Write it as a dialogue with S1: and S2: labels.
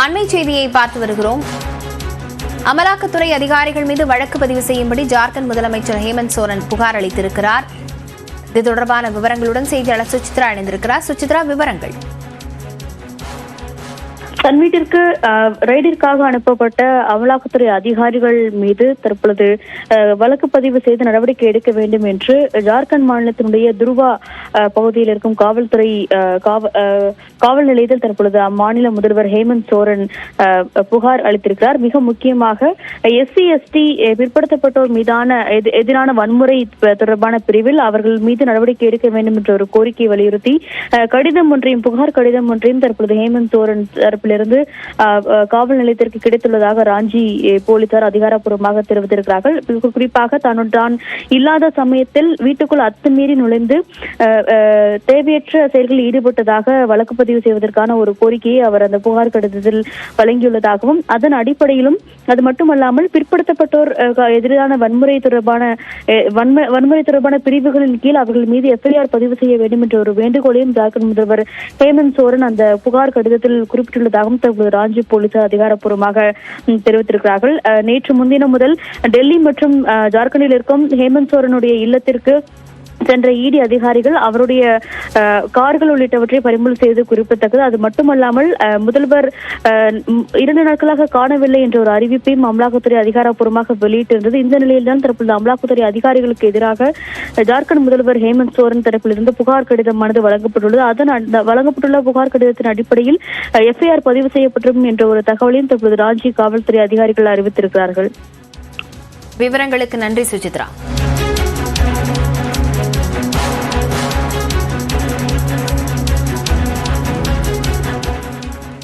S1: அண்மை செய்தியை பார்த்து வருகிறோம். அமலாக்கத்துறை அதிகாரிகள் மீது வழக்கு பதிவு செய்யும்படி ஜார்க்கண்ட் முதலமைச்சர் ஹேமந்த் சோரன் புகார் அளித்திருக்கிறார். இது தொடர்பான விவரங்களுடன் செய்தியாளர் சுசித்ரா இணைந்திருக்கிறார். சுசித்ரா, விவரங்கள்.
S2: தன் வீட்டிற்கு ரெய்டிற்காக அனுப்பப்பட்ட அமலாக்கத்துறை அதிகாரிகள் மீது தற்பொழுது வழக்கு பதிவு செய்து நடவடிக்கை எடுக்க வேண்டும் என்று ஜார்க்கண்ட் மாநிலத்தினுடைய துருவா பகுதியில் இருக்கும் காவல்துறை காவல் நிலையத்தில் தற்பொழுது அம்மாநில முதல்வர் ஹேமந்த் சோரன் புகார் அளித்திருக்கிறார். மிக முக்கியமாக SC/ST பிற்படுத்தப்பட்டோர் மீதான எதிரான வன்முறை தொடர்பான பிரிவில் அவர்கள் மீது நடவடிக்கை எடுக்க வேண்டும் என்ற ஒரு கோரிக்கையை வலியுறுத்தி புகார் கடிதம் ஒன்றையும் தற்பொழுது ஹேமந்த் சோரன் தரப்பில் இருந்து காவல் நிலையத்திற்கு கிடைத்துள்ளதாக ராஞ்சி போலீசார் அதிகாரப்பூர்வமாக தெரிவித்திருக்கிறார்கள். குறிப்பாக தான் இல்லாத சமயத்தில் வீட்டுக்குள் அத்துமீறி நுழைந்து தேவையற்ற செயல்களில் ஈடுபட்டதாக வழக்கு பதிவு செய்வதற்கான ஒரு கோரிக்கையை அவர் அந்த புகார் கடிதத்தில் வழங்கியுள்ளதாகவும் அதன் அடிப்படையிலும் அது மட்டுமல்லாமல் பிற்படுத்தப்பட்டோர் எதிரான வன்முறை தொடர்பான பிரிவுகளின் கீழ் அவர்கள் மீது FIR பதிவு செய்ய வேண்டும் என்ற ஒரு வேண்டுகோளையும் ஜார்க்கண்ட் முதல்வர் ஹேமந்த் சோரன் அந்த புகார் கடிதத்தில் குறிப்பிட்டுள்ளதாக ராஞ்சி போலீசார் அதிகாரப்பூர்வமாக தெரிவித்திருக்கிறார்கள். நேற்று முன்தினம் முதல் டெல்லி மற்றும் ஜார்க்கண்டில் இருக்கும் ஹேமந்த் சோரனுடைய இல்லத்திற்கு சென்ற ED அதிகாரிகள் அவருடைய கார்கள் உள்ளிட்டவற்றை பறிமுதல் செய்து குறிப்பிடத்தக்கது. அது மட்டுமல்லாமல் முதல்வர் 2 நாட்களாக காணவில்லை என்ற ஒரு அறிவிப்பையும் அமலாக்கத்துறை அதிகாரப்பூர்வமாக வெளியிட்டிருந்தது. இந்த நிலையில்தான் தற்போது அமலாக்கத்துறை அதிகாரிகளுக்கு எதிராக ஜார்க்கண்ட் முதல்வர் ஹேமந்த் சோரன் தரப்பிலிருந்து புகார் கடிதமானது வழங்கப்பட்டுள்ளது. வழங்கப்பட்டுள்ள புகார் கடிதத்தின் அடிப்படையில் FIR பதிவு செய்யப்பட்டிருக்கும் என்ற ஒரு தகவலையும் தற்போது ராஞ்சி காவல்துறை அதிகாரிகள் அறிவித்திருக்கிறார்கள்.
S1: விவரங்களுக்கு நன்றி சுசித்ரா.